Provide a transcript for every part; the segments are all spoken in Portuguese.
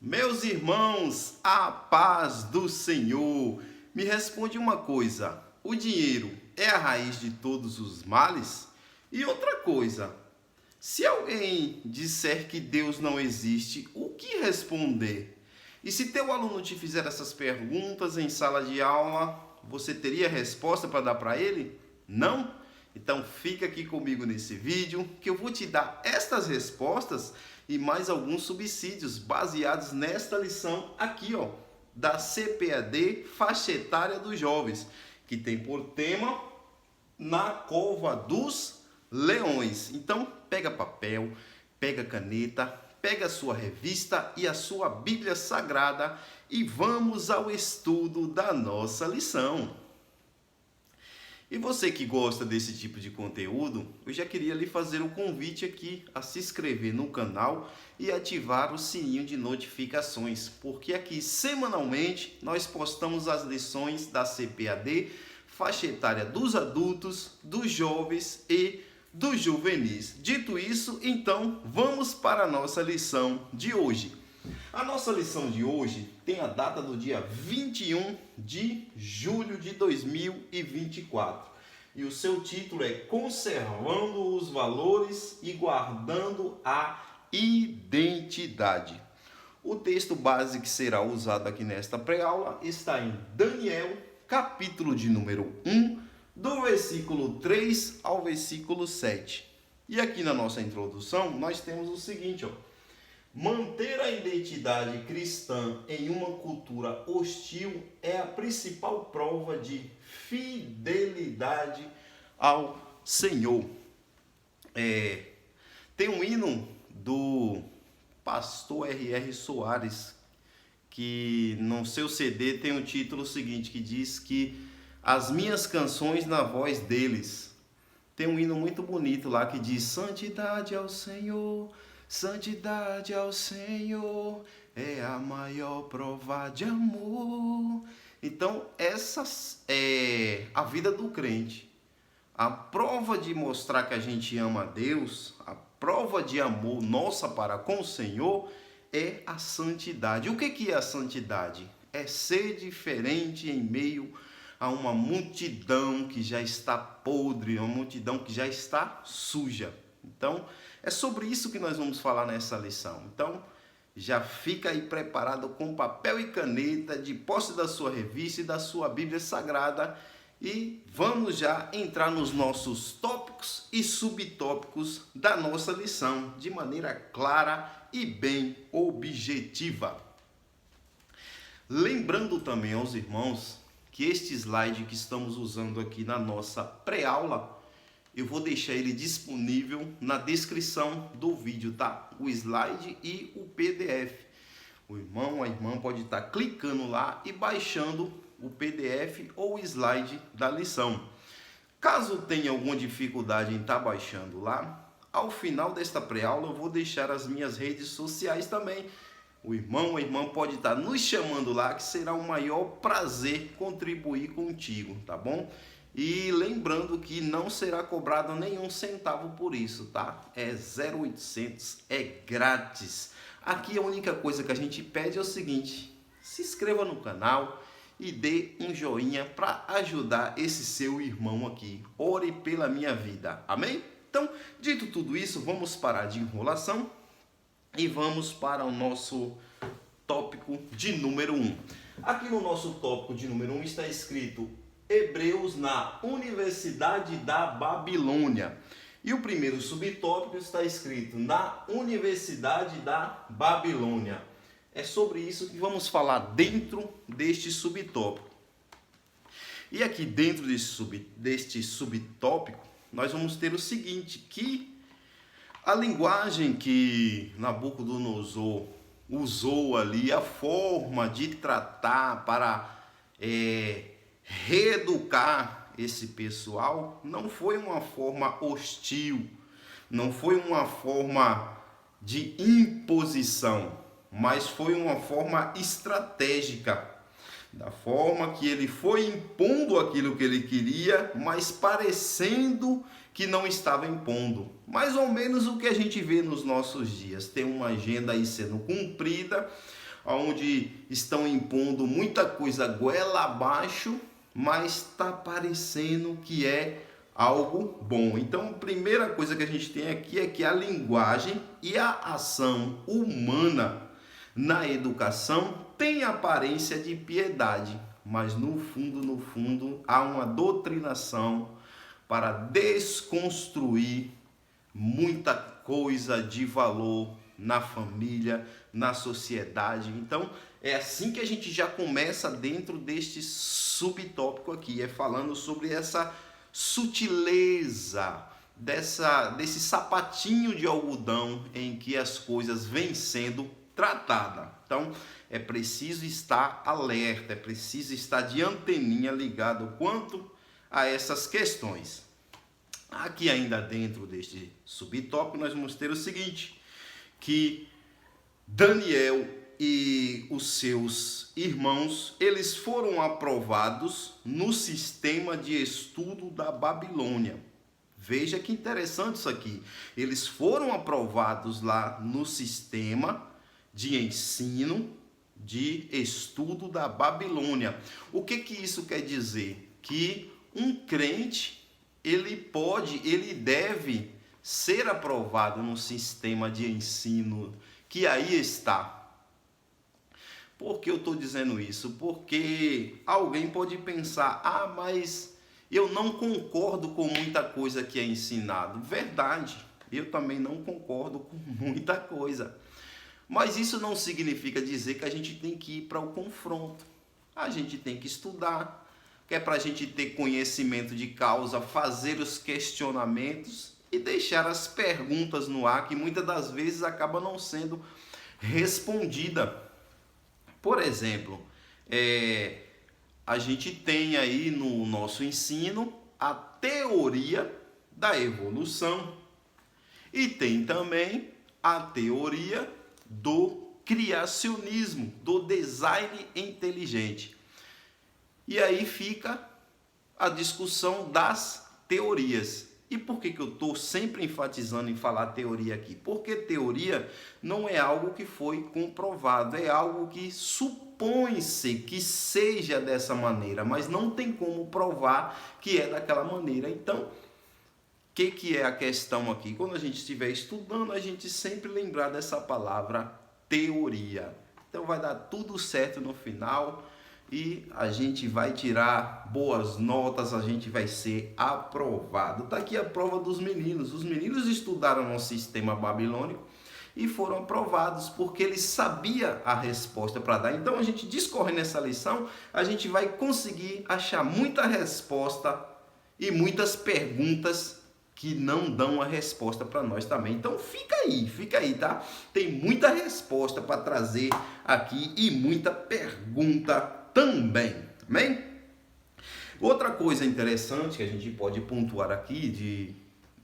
Meus irmãos, a paz do Senhor. Me responde uma coisa: o dinheiro é a raiz de todos os males? E outra coisa, se alguém disser que Deus não existe, o que responder? E se teu aluno te fizer essas perguntas em sala de aula, você teria resposta para dar para ele? Não? Então fica aqui comigo nesse vídeo que eu vou te dar estas respostas e mais alguns subsídios baseados nesta lição aqui, ó, da CPAD Faixa Etária dos Jovens, que tem por tema Na Cova dos Leões. Então pega papel, pega caneta, pega a sua revista e a sua Bíblia Sagrada e vamos ao estudo da nossa lição. E você que gosta desse tipo de conteúdo, eu já queria lhe fazer um convite aqui a se inscrever no canal e ativar o sininho de notificações, porque aqui semanalmente nós postamos as lições da CPAD, faixa etária dos adultos, dos jovens e dos juvenis. Dito isso, então vamos para a nossa lição de hoje. A nossa lição de hoje tem a data do dia 21 de julho de 2024 e o seu título é Conservando os Valores e Guardando a Identidade. O texto base que será usado aqui nesta pré-aula está em Daniel, capítulo de número 1, do versículo 3 ao versículo 7. E aqui na nossa introdução nós temos o seguinte, ó. Manter a identidade cristã em uma cultura hostil é a principal prova de fidelidade ao Senhor. Tem um hino do pastor R.R. Soares, que no seu CD tem o título seguinte, que diz que as minhas canções na voz deles. Tem um hino muito bonito lá que diz: Santidade ao Senhor, santidade ao Senhor é a maior prova de amor. Então, essa é a vida do crente. A prova de mostrar que a gente ama a Deus, a prova de amor nossa para com o Senhor é a santidade. O que é a santidade? É ser diferente em meio a uma multidão que já está podre, uma multidão que já está suja. Então, é sobre isso que nós vamos falar nessa lição. Então, já fica aí preparado com papel e caneta, de posse da sua revista e da sua Bíblia Sagrada. E vamos já entrar nos nossos tópicos e subtópicos da nossa lição, de maneira clara e bem objetiva. Lembrando também aos irmãos que este slide que estamos usando aqui na nossa pré-aula, eu vou deixar ele disponível na descrição do vídeo, tá? O slide e o PDF. O irmão, a irmã pode estar clicando lá e baixando o PDF ou o slide da lição. Caso tenha alguma dificuldade em estar baixando lá, ao final desta pré-aula eu vou deixar as minhas redes sociais também. O irmão, a irmã pode estar nos chamando lá, que será um maior prazer contribuir contigo, tá bom? E lembrando que não será cobrado nenhum centavo por isso, tá? É 0800, é grátis. Aqui a única coisa que a gente pede é o seguinte: se inscreva no canal e dê um joinha para ajudar esse seu irmão aqui. Ore pela minha vida, amém? Então, dito tudo isso, vamos parar de enrolação e vamos para o nosso tópico de número 1. Aqui no nosso tópico de número 1 está escrito Hebreus na Universidade da Babilônia. E o primeiro subtópico está escrito na Universidade da Babilônia. É sobre isso que vamos falar dentro deste subtópico. E aqui dentro deste subtópico, nós vamos ter o seguinte, que a linguagem que Nabucodonosor usou ali, a forma de tratar para reeducar esse pessoal, não foi uma forma hostil, não foi uma forma de imposição, mas foi uma forma estratégica, da forma que ele foi impondo aquilo que ele queria, mas parecendo que não estava impondo. Mais ou menos o que a gente vê nos nossos dias. Tem uma agenda aí sendo cumprida, onde estão impondo muita coisa goela abaixo, mas está parecendo que é algo bom. Então, a primeira coisa que a gente tem aqui é que a linguagem e a ação humana na educação tem aparência de piedade, mas no fundo, há uma doutrinação para desconstruir muita coisa de valor na família, na sociedade. Então, é assim que a gente já começa dentro deste subtópico aqui, é falando sobre essa sutileza, desse sapatinho de algodão em que as coisas vêm sendo tratadas. Então, é preciso estar alerta, é preciso estar de anteninha ligado quanto a essas questões. Aqui ainda dentro deste subtópico nós vamos ter o seguinte, que Daniel e os seus irmãos, eles foram aprovados no sistema de estudo da Babilônia. Veja que interessante isso aqui. Eles foram aprovados lá no sistema de ensino, de estudo da Babilônia. O que isso quer dizer? Que um crente, ele deve ser aprovado no sistema de ensino que aí está. Por que eu estou dizendo isso? Porque alguém pode pensar, mas eu não concordo com muita coisa que é ensinado. Verdade, eu também não concordo com muita coisa. Mas isso não significa dizer que a gente tem que ir para o confronto. A gente tem que estudar, que é para a gente ter conhecimento de causa, fazer os questionamentos e deixar as perguntas no ar, que muitas das vezes acaba não sendo respondida. Por exemplo, a gente tem aí no nosso ensino a teoria da evolução e tem também a teoria do criacionismo, do design inteligente. E aí fica a discussão das teorias. E por que eu estou sempre enfatizando em falar teoria aqui? Porque teoria não é algo que foi comprovado, é algo que supõe-se que seja dessa maneira, mas não tem como provar que é daquela maneira. Então, o que é a questão aqui? Quando a gente estiver estudando, a gente sempre lembrar dessa palavra teoria. Então vai dar tudo certo no final e a gente vai tirar boas notas, a gente vai ser aprovado. Está aqui a prova dos meninos. Os meninos estudaram no sistema babilônico e foram aprovados porque eles sabiam a resposta para dar. Então a gente discorre nessa lição, a gente vai conseguir achar muita resposta e muitas perguntas que não dão a resposta para nós também. Então fica aí, tá? Tem muita resposta para trazer aqui e muita pergunta também, amém? Outra coisa interessante que a gente pode pontuar aqui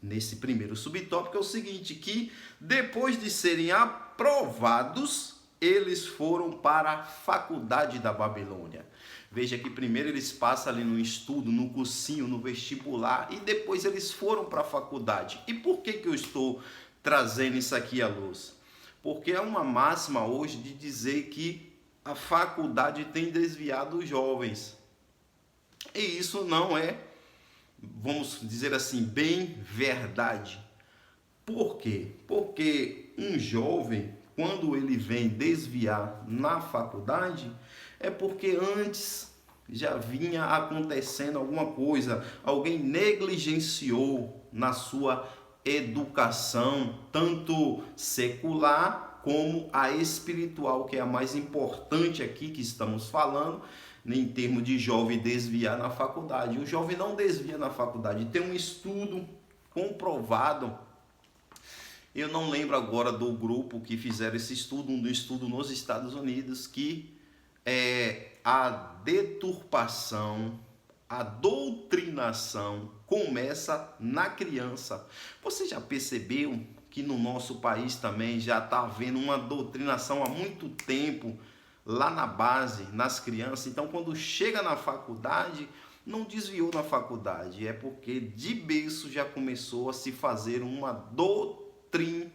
nesse primeiro subtópico é o seguinte, que depois de serem aprovados, eles foram para a faculdade da Babilônia. Veja que primeiro eles passam ali no estudo, no cursinho, no vestibular, e depois eles foram para a faculdade. E por que eu estou trazendo isso aqui à luz? Porque é uma máxima hoje de dizer que a faculdade tem desviado os jovens. E isso não é, vamos dizer assim, bem verdade. Por quê? Porque um jovem, quando ele vem desviar na faculdade, é porque antes já vinha acontecendo alguma coisa, alguém negligenciou na sua educação, tanto secular como a espiritual, que é a mais importante aqui que estamos falando, em termos de jovem desviar na faculdade. O jovem não desvia na faculdade, tem um estudo comprovado. Eu não lembro agora do grupo que fizeram esse estudo, um estudo nos Estados Unidos, que a deturpação, a doutrinação começa na criança. Você já percebeu que no nosso país também já está havendo uma doutrinação há muito tempo lá na base, nas crianças? Então, quando chega na faculdade, não desviou na faculdade, é porque de berço já começou a se fazer uma doutrinação.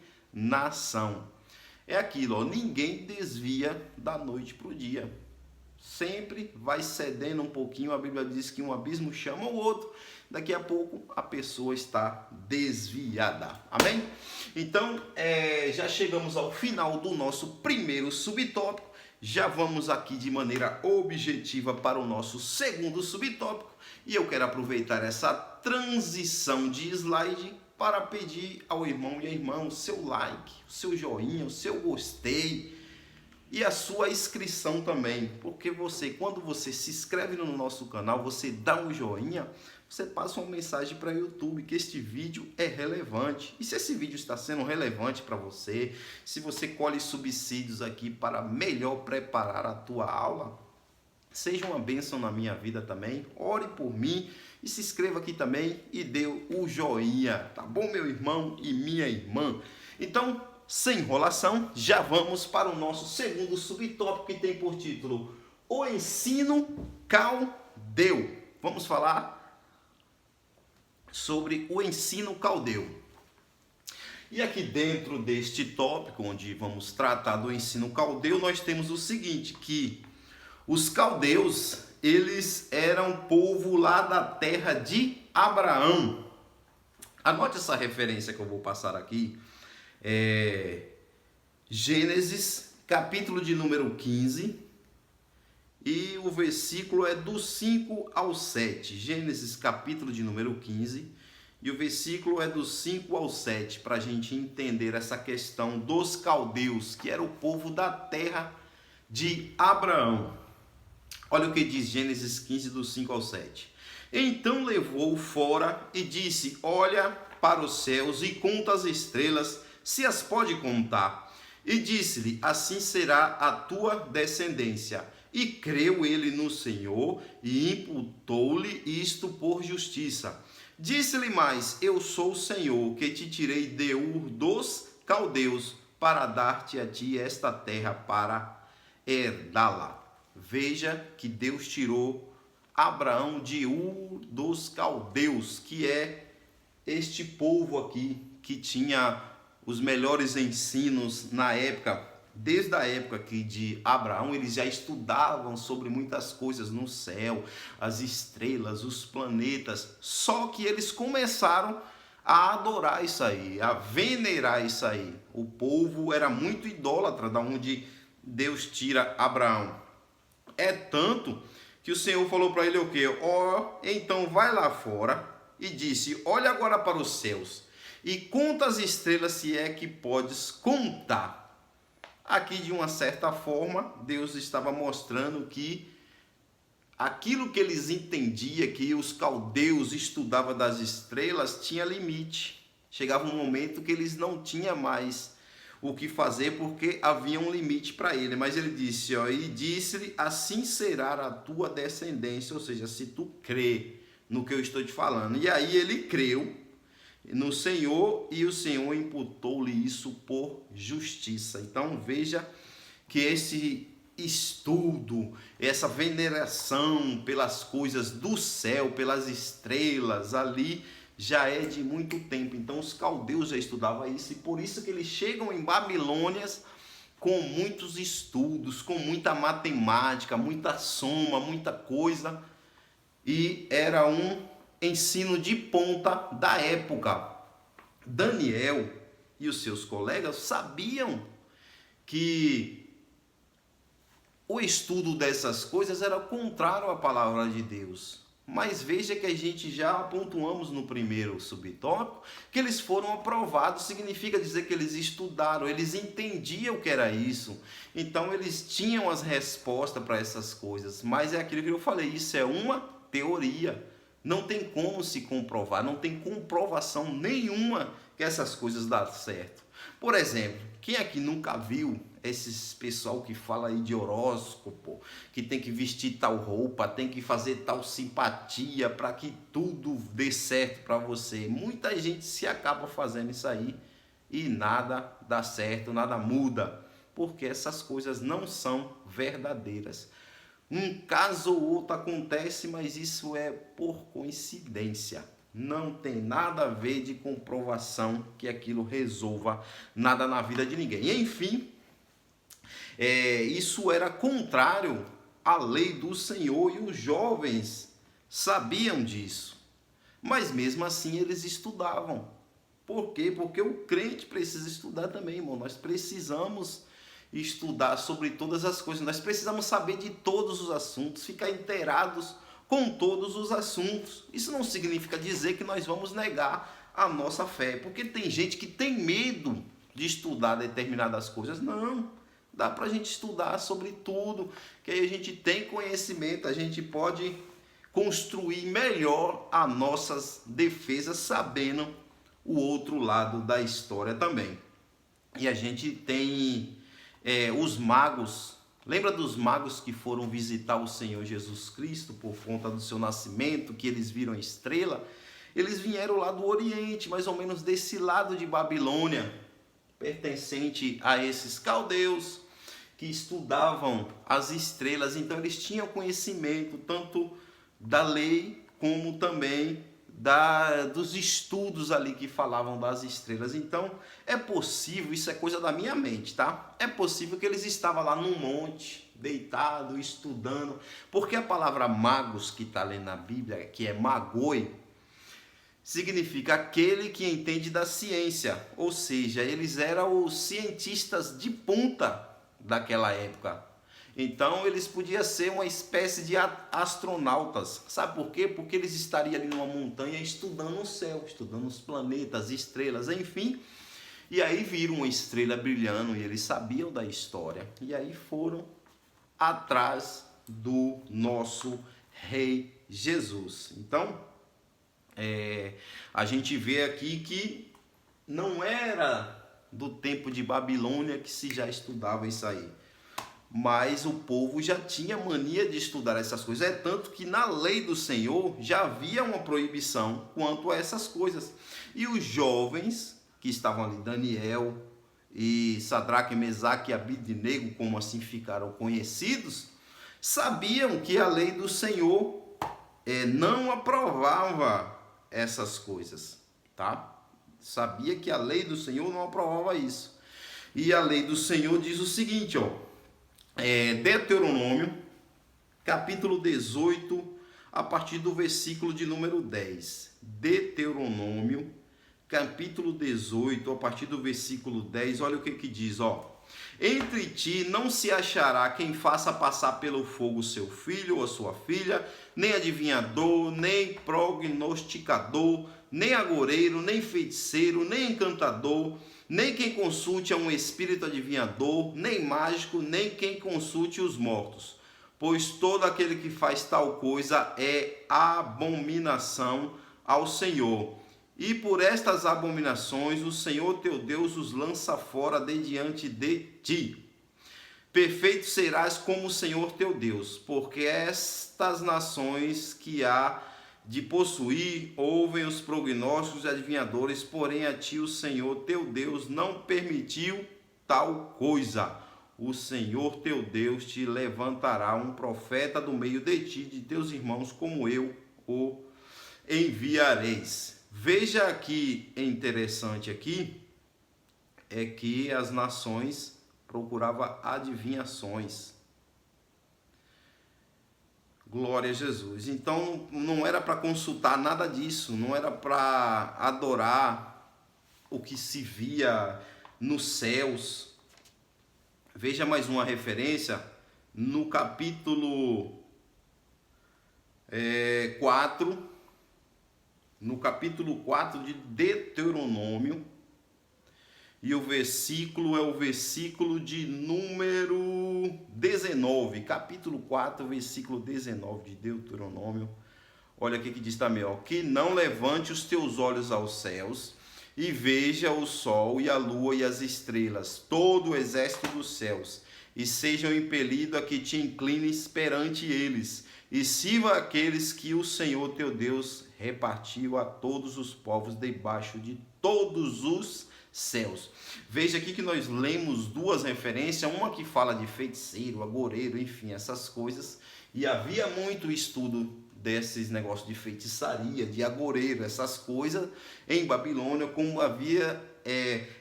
É aquilo, ó, ninguém desvia da noite para o dia. Sempre vai cedendo um pouquinho. A Bíblia diz que um abismo chama o outro. Daqui a pouco a pessoa está desviada. Amém? Então, já chegamos ao final do nosso primeiro subtópico. Já vamos aqui de maneira objetiva para o nosso segundo subtópico. E eu quero aproveitar essa transição de slide para pedir ao irmão e à irmã o seu like, o seu joinha, o seu gostei e a sua inscrição também. Porque quando você se inscreve no nosso canal, você dá um joinha, você passa uma mensagem para o YouTube que este vídeo é relevante. E se esse vídeo está sendo relevante para você, se você colhe subsídios aqui para melhor preparar a tua aula, seja uma bênção na minha vida também. Ore por mim e se inscreva aqui também e dê o joinha, tá bom, meu irmão e minha irmã? Então, sem enrolação, já vamos para o nosso segundo subtópico que tem por título O Ensino Caldeu. Vamos falar sobre o ensino caldeu. E aqui dentro deste tópico, onde vamos tratar do ensino caldeu, nós temos o seguinte, que os caldeus, eles eram povo lá da terra de Abraão. Anote essa referência que eu vou passar aqui. Gênesis, capítulo de número 15, e o versículo é do 5 ao 7. Gênesis, capítulo de número 15, e o versículo é do 5 ao 7, para a gente entender essa questão dos caldeus, que era o povo da terra de Abraão. Olha o que diz Gênesis 15, do 5 ao 7. Então levou-o fora e disse: olha para os céus e conta as estrelas, se as pode contar. E disse-lhe: assim será a tua descendência. E creu ele no Senhor e imputou-lhe isto por justiça. Disse-lhe mais: eu sou o Senhor que te tirei de Ur dos caldeus para dar-te a ti esta terra para herdá-la. Veja que Deus tirou Abraão de Ur dos caldeus, que é este povo aqui que tinha os melhores ensinos na época. Desde a época aqui de Abraão, eles já estudavam sobre muitas coisas no céu, as estrelas, os planetas, só que eles começaram a adorar isso aí, a venerar isso aí. O povo era muito idólatra, da onde Deus tira Abraão. É tanto que o Senhor falou para ele o quê? Então vai lá fora, e disse: olha agora para os céus e conta as estrelas, se é que podes contar. Aqui, de uma certa forma, Deus estava mostrando que aquilo que eles entendiam, que os caldeus estudavam das estrelas, tinha limite. Chegava um momento que eles não tinham mais o que fazer, porque havia um limite para ele. Mas ele disse, e disse-lhe: assim será a tua descendência, ou seja, se tu crê no que eu estou te falando. E aí ele creu no Senhor e o Senhor imputou-lhe isso por justiça. Então veja que esse estudo, essa veneração pelas coisas do céu, pelas estrelas ali, já é de muito tempo. Então os caldeus já estudavam isso, e por isso que eles chegam em Babilônia com muitos estudos, com muita matemática, muita soma, muita coisa, e era um ensino de ponta da época. Daniel e os seus colegas sabiam que o estudo dessas coisas era contrário à palavra de Deus. Mas veja que a gente já pontuamos no primeiro subtópico que eles foram aprovados, significa dizer que eles estudaram, eles entendiam o que era isso. Então eles tinham as respostas para essas coisas. Mas é aquilo que eu falei, isso é uma teoria. Não tem como se comprovar, não tem comprovação nenhuma que essas coisas dão certo. Por exemplo, quem aqui nunca viu esses pessoal que fala aí de horóscopo, que tem que vestir tal roupa, tem que fazer tal simpatia para que tudo dê certo para você? Muita gente se acaba fazendo isso aí e nada dá certo, nada muda, porque essas coisas não são verdadeiras. Um caso ou outro acontece, mas isso é por coincidência. Não tem nada a ver de comprovação que aquilo resolva nada na vida de ninguém. E, enfim, isso era contrário à lei do Senhor e os jovens sabiam disso. Mas mesmo assim eles estudavam. Por quê? Porque o crente precisa estudar também, irmão. Nós precisamos estudar sobre todas as coisas. Nós precisamos saber de todos os assuntos, ficar inteirados com todos os assuntos. Isso não significa dizer que nós vamos negar a nossa fé, porque tem gente que tem medo de estudar determinadas coisas. Não, dá para a gente estudar sobre tudo, que aí a gente tem conhecimento, a gente pode construir melhor as nossas defesas, sabendo o outro lado da história também. E a gente tem os magos. Lembra dos magos que foram visitar o Senhor Jesus Cristo por conta do seu nascimento, que eles viram a estrela? Eles vieram lá do Oriente, mais ou menos desse lado de Babilônia, pertencente a esses caldeus que estudavam as estrelas. Então eles tinham conhecimento tanto da lei como também dos estudos ali que falavam das estrelas. Então é possível, isso é coisa da minha mente, tá? É possível que eles estavam lá num monte, deitado, estudando, porque a palavra magos que está ali na Bíblia, que é magoi, significa aquele que entende da ciência, ou seja, eles eram os cientistas de ponta daquela época. Então eles podiam ser uma espécie de astronautas. Sabe por quê? Porque eles estariam ali numa montanha estudando o céu, estudando os planetas, estrelas, enfim. E aí viram uma estrela brilhando e eles sabiam da história. E aí foram atrás do nosso Rei Jesus. Então, a gente vê aqui que não era do tempo de Babilônia que se já estudava isso aí. Mas o povo já tinha mania de estudar essas coisas. É tanto que na lei do Senhor já havia uma proibição quanto a essas coisas. E os jovens que estavam ali, Daniel e Sadraque, Mesaque e Abidnego, como assim ficaram conhecidos, sabiam que a lei do Senhor não aprovava essas coisas, tá? Sabia que a lei do Senhor não aprovava isso. E a lei do Senhor diz o seguinte, ó. Deuteronômio, capítulo 18, a partir do versículo de número 10. Deuteronômio, capítulo 18, a partir do versículo 10, olha o que diz, ó. Entre ti não se achará quem faça passar pelo fogo seu filho ou sua filha, nem adivinhador, nem prognosticador, nem agoureiro, nem feiticeiro, nem encantador, nem quem consulte a um espírito adivinhador, nem mágico, nem quem consulte os mortos. Pois todo aquele que faz tal coisa é abominação ao Senhor. E por estas abominações o Senhor teu Deus os lança fora de diante de ti. Perfeito serás como o Senhor teu Deus, porque estas nações que há de possuir ouvem os prognósticos e adivinhadores, porém a ti o Senhor teu Deus não permitiu tal coisa. O Senhor teu Deus te levantará um profeta do meio de ti, de teus irmãos, como eu o enviareis. Veja aqui, interessante aqui, é que as nações procuravam adivinhações. Glória a Jesus. Então não era para consultar nada disso, não era para adorar o que se via nos céus. Veja mais uma referência no capítulo 4, no capítulo 4 de Deuteronômio, e o versículo é o versículo de número 19, capítulo 4, versículo 19 de Deuteronômio. Olha aqui que diz também, ó, que não levante os teus olhos aos céus e veja o sol e a lua e as estrelas, todo o exército dos céus, e sejam impelidos a que te inclines perante eles, e sirva aqueles que o Senhor teu Deus repartiu a todos os povos debaixo de todos os céus. Veja aqui que nós lemos duas referências, uma que fala de feiticeiro, agoureiro, enfim, essas coisas, e havia muito estudo desses negócios de feitiçaria, de agoreiro, essas coisas em Babilônia, como havia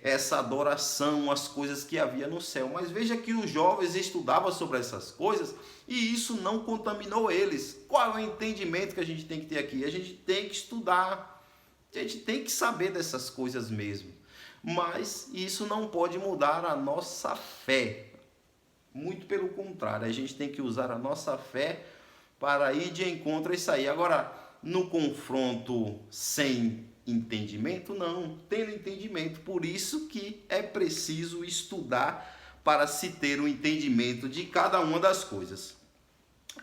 essa adoração, as coisas que havia no céu. Mas veja que os jovens estudavam sobre essas coisas e isso não contaminou eles. Qual é o entendimento que a gente tem que ter aqui? A gente tem que estudar, a gente tem que saber dessas coisas mesmo. Mas isso não pode mudar a nossa fé. Muito pelo contrário, a gente tem que usar a nossa fé para ir de encontro a isso aí. Agora, no confronto sem entendimento, não, tendo entendimento. Por isso que é preciso estudar para se ter um entendimento de cada uma das coisas.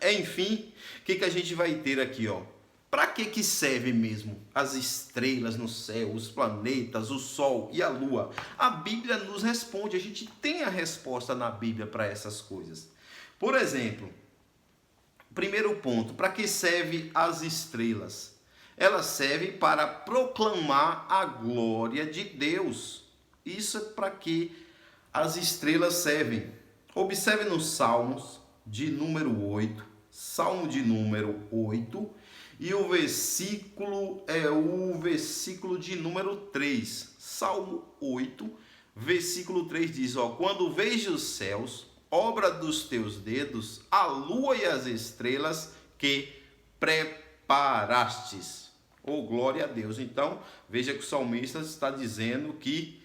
Enfim, o que a gente vai ter aqui, ó? Para que serve mesmo as estrelas no céu, os planetas, o sol e a lua? A Bíblia nos responde, a gente tem a resposta na Bíblia para essas coisas. Por exemplo, primeiro ponto, para que serve as estrelas? Elas servem para proclamar a glória de Deus. Isso é para que as estrelas servem. Observe nos Salmos de número 8, Salmo de número 8, e o versículo é o versículo de número 3. Salmo 8, versículo 3 diz, ó: quando vejo os céus, obra dos teus dedos, a lua e as estrelas que preparastes. Oh, glória a Deus. Então, veja que o salmista está dizendo que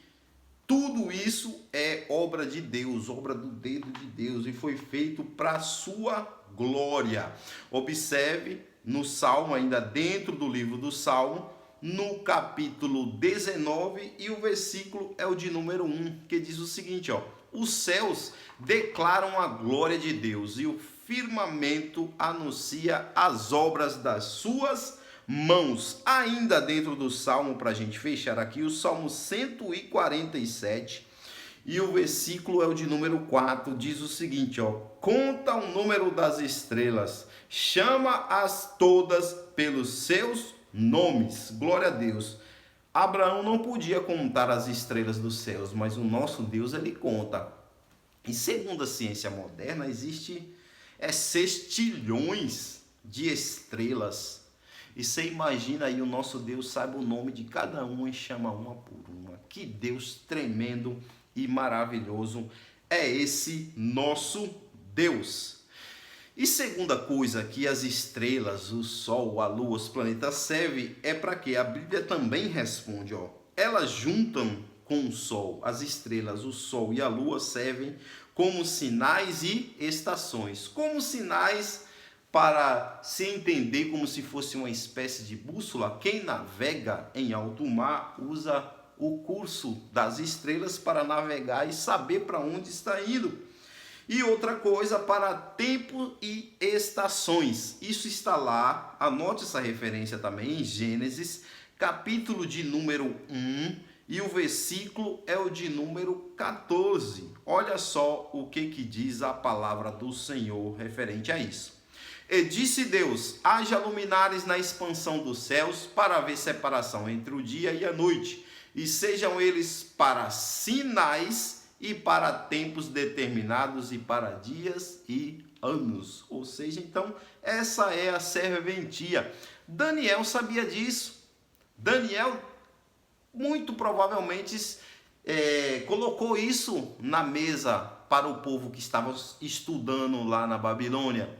tudo isso é obra de Deus, obra do dedo de Deus, e foi feito para a sua glória. Observe no Salmo, ainda dentro do livro do Salmo, no capítulo 19, e o versículo é o de número 1, que diz o seguinte, ó: os céus declaram a glória de Deus, e o firmamento anuncia as obras das suas mãos. Ainda dentro do Salmo, para a gente fechar aqui, o Salmo 147, e o versículo é o de número 4, diz o seguinte, ó: conta o número das estrelas, chama-as todas pelos seus nomes. Glória a Deus. Abraão não podia contar as estrelas dos céus, mas o nosso Deus, ele conta. E segundo a ciência moderna, existe sextilhões de estrelas. E você imagina aí, o nosso Deus sabe o nome de cada uma e chama uma por uma. Que Deus tremendo e maravilhoso é esse nosso Deus. E segunda coisa que as estrelas, o sol, a lua, os planetas servem é para quê? A Bíblia também responde, ó. Elas juntam com o sol, as estrelas, o sol e a lua servem como sinais e estações. Como sinais para se entender, como se fosse uma espécie de bússola. Quem navega em alto mar usa o curso das estrelas para navegar e saber para onde está indo. E outra coisa, para tempo e estações. Isso está lá, anote essa referência também em Gênesis, capítulo de número 1, e o versículo é o de número 14. Olha só o que diz a palavra do Senhor referente a isso. E disse Deus: haja luminares na expansão dos céus, para haver separação entre o dia e a noite, e sejam eles para sinais e para tempos determinados e para dias e anos. Ou seja, então, essa é a serventia. Daniel sabia disso. Daniel, muito provavelmente, colocou isso na mesa para o povo que estava estudando lá na Babilônia.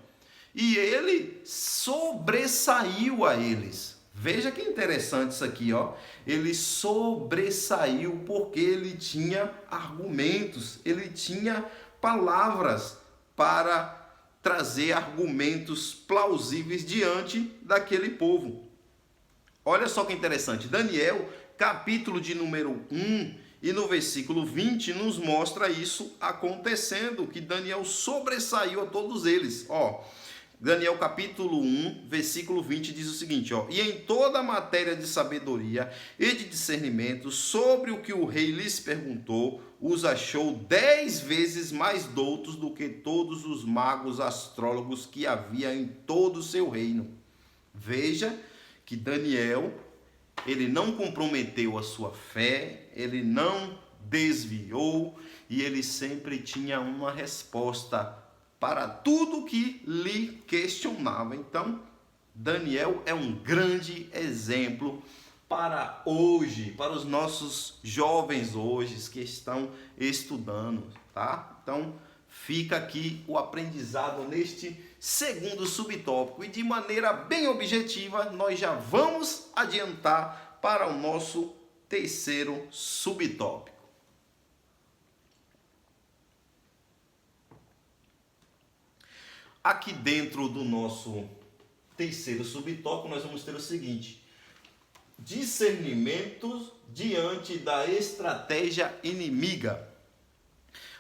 E ele sobressaiu a eles. Veja que interessante isso aqui, ó. Ele sobressaiu porque ele tinha argumentos, ele tinha palavras para trazer argumentos plausíveis diante daquele povo. Olha só que interessante. Daniel, capítulo de número 1, e no versículo 20 nos mostra isso acontecendo, que Daniel sobressaiu a todos eles, ó. Daniel capítulo 1, versículo 20 diz o seguinte, ó: e em toda a matéria de sabedoria e de discernimento, sobre o que o rei lhes perguntou, os achou 10 vezes mais doutos do que todos os magos astrólogos que havia em todo o seu reino. Veja que Daniel, ele não comprometeu a sua fé, ele não desviou, e ele sempre tinha uma resposta para tudo que lhe questionava. Então, Daniel é um grande exemplo para hoje, para os nossos jovens hoje que estão estudando, tá? Então, fica aqui o aprendizado neste segundo subtópico e de maneira bem objetiva, nós já vamos adiantar para o nosso terceiro subtópico. Aqui dentro do nosso terceiro subtópico, nós vamos ter o seguinte: discernimento diante da estratégia inimiga.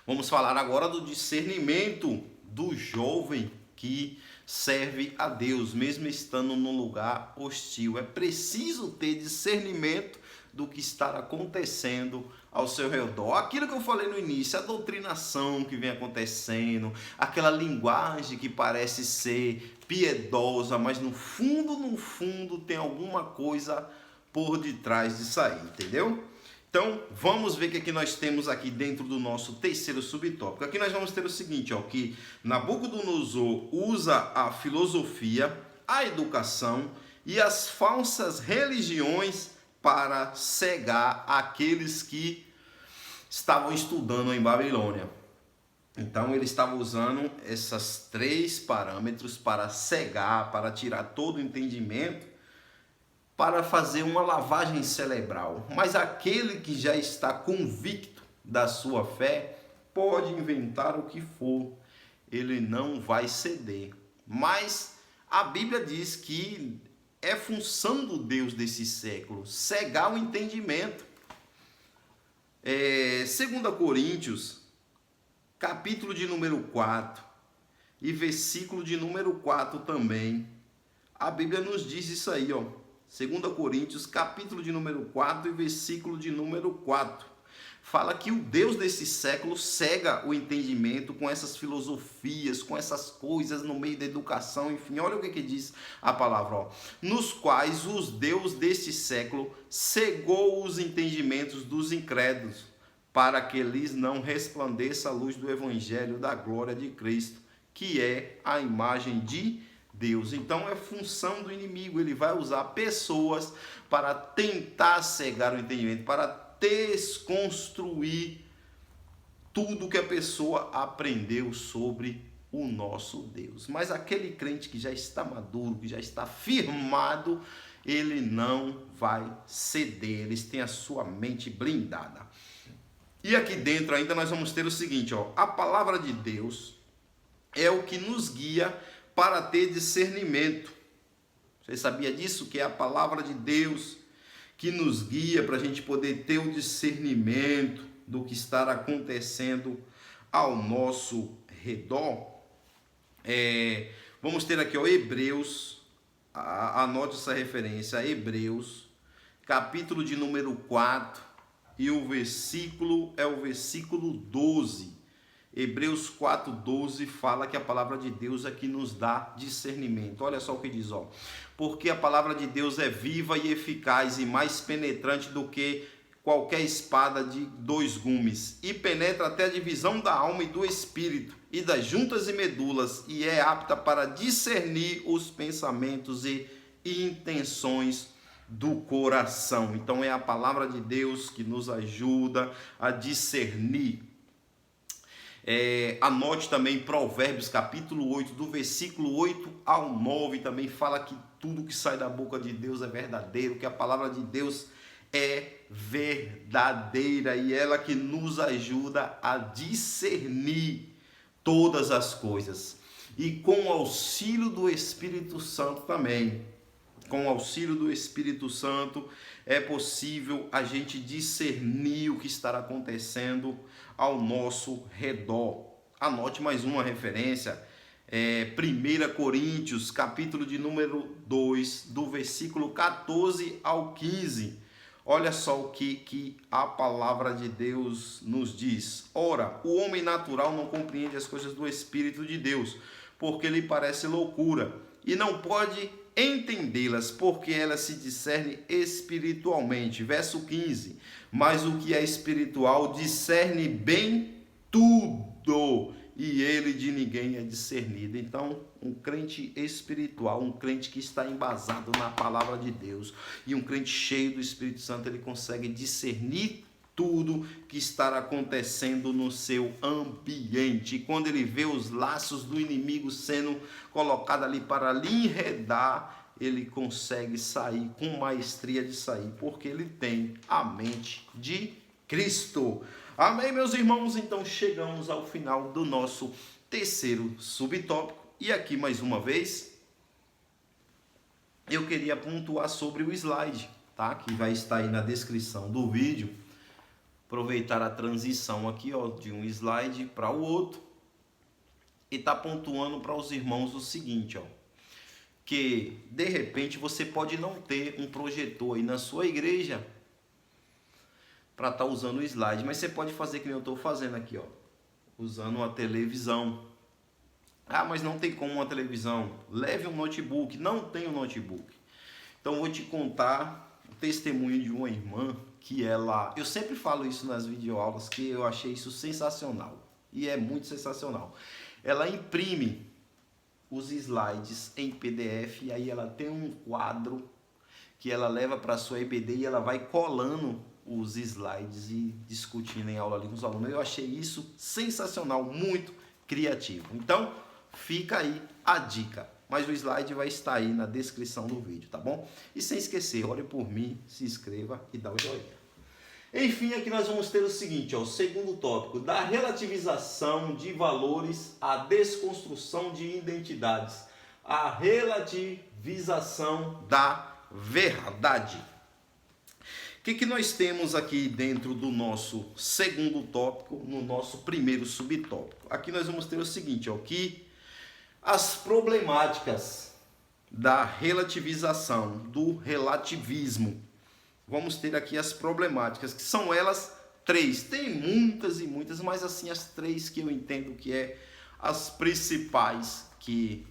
Vamos falar agora do discernimento do jovem que serve a Deus, mesmo estando num lugar hostil. É preciso ter discernimento do que está acontecendo ao seu redor. Aquilo que eu falei no início, a doutrinação que vem acontecendo, aquela linguagem que parece ser piedosa, mas no fundo tem alguma coisa por detrás disso aí, entendeu? Então, vamos ver o que nós temos aqui dentro do nosso terceiro subtópico. Aqui nós vamos ter o seguinte, ó, que Nabucodonosor usa a filosofia, a educação e as falsas religiões para cegar aqueles que estavam estudando em Babilônia. Então, ele estava usando esses três parâmetros para cegar, para tirar todo o entendimento, para fazer uma lavagem cerebral. Mas aquele que já está convicto da sua fé pode inventar o que for, ele não vai ceder. Mas a Bíblia diz que é função do Deus desse século cegar o entendimento. 2 Coríntios, capítulo de número 4 e versículo de número 4 também, a Bíblia nos diz isso aí, ó. 2 Coríntios, capítulo de número 4 e versículo de número 4. Fala que o Deus desse século cega o entendimento com essas filosofias, com essas coisas no meio da educação, enfim. Olha o que diz a palavra, ó. Nos quais os Deus deste século cegou os entendimentos dos incrédulos, para que lhes não resplandeça a luz do evangelho da glória de Cristo, que é a imagem de Deus. Então é função do inimigo, ele vai usar pessoas para tentar cegar o entendimento, para desconstruir tudo que a pessoa aprendeu sobre o nosso Deus. Mas aquele crente que já está maduro, que já está firmado, ele não vai ceder, eles têm a sua mente blindada. E aqui dentro ainda nós vamos ter o seguinte, ó, a palavra de Deus é o que nos guia para ter discernimento. Você sabia disso? Que é a palavra de Deus que nos guia para a gente poder ter o discernimento do que está acontecendo ao nosso redor. Vamos ter aqui, ó, Hebreus, anote essa referência, Hebreus, capítulo de número 4, e o versículo é o versículo 12. Hebreus 4:12 fala que a palavra de Deus é que nos dá discernimento. Olha só o que diz, ó. Porque a palavra de Deus é viva e eficaz e mais penetrante do que qualquer espada de dois gumes, e penetra até a divisão da alma e do espírito e das juntas e medulas, e é apta para discernir os pensamentos e intenções do coração. Então é a palavra de Deus que nos ajuda a discernir. Anote também Provérbios capítulo 8, do versículo 8 ao 9, também fala que tudo que sai da boca de Deus é verdadeiro, que a palavra de Deus é verdadeira e ela que nos ajuda a discernir todas as coisas. E com o auxílio do Espírito Santo também, com o auxílio do Espírito Santo, é possível a gente discernir o que está acontecendo ao nosso redor. Anote mais uma referência, 1 Coríntios, capítulo de número 2, do versículo 14 ao 15. Olha só o que a palavra de Deus nos diz. Ora, o homem natural não compreende as coisas do Espírito de Deus, porque lhe parece loucura, e não pode entendê-las, porque elas se discernem espiritualmente. Verso 15. Mas o que é espiritual discerne bem tudo, e ele de ninguém é discernido. Então, um crente espiritual, um crente que está embasado na palavra de Deus e um crente cheio do Espírito Santo, ele consegue discernir tudo que está acontecendo no seu ambiente. E quando ele vê os laços do inimigo sendo colocados ali para lhe enredar, ele consegue sair com maestria de sair, porque ele tem a mente de Cristo. Amém, meus irmãos? Então chegamos ao final do nosso terceiro subtópico. E aqui mais uma vez eu queria pontuar sobre o slide, tá? Que vai estar aí na descrição do vídeo. Aproveitar a transição aqui, ó, de um slide para o outro e tá pontuando para os irmãos o seguinte, ó, que de repente você pode não ter um projetor aí na sua igreja para estar usando o slide, mas você pode fazer que nem eu estou fazendo aqui, ó, usando uma televisão. Ah, mas não tem como uma televisão. Leve um notebook. Não tem um notebook. Então vou te contar o testemunho de uma irmã que ela, eu sempre falo isso nas videoaulas, que eu achei isso sensacional, e é muito sensacional. Ela imprime os slides em PDF, e aí ela tem um quadro que ela leva para a sua EBD e ela vai colando os slides e discutindo em aula ali com os alunos. Eu achei isso sensacional, muito criativo. Então, fica aí a dica. Mas o slide vai estar aí na descrição do vídeo, tá bom? E sem esquecer, ore por mim, se inscreva e dá o joinha. Enfim, aqui nós vamos ter o seguinte, ó, o segundo tópico, da relativização de valores à desconstrução de identidades. A relativização da verdade. O que nós temos aqui dentro do nosso segundo tópico, no nosso primeiro subtópico? Aqui nós vamos ter o seguinte, ó, que as problemáticas da relativização, do relativismo. Vamos ter aqui as problemáticas, que são elas três. Tem muitas e muitas, mas assim as três que eu entendo que é as principais, que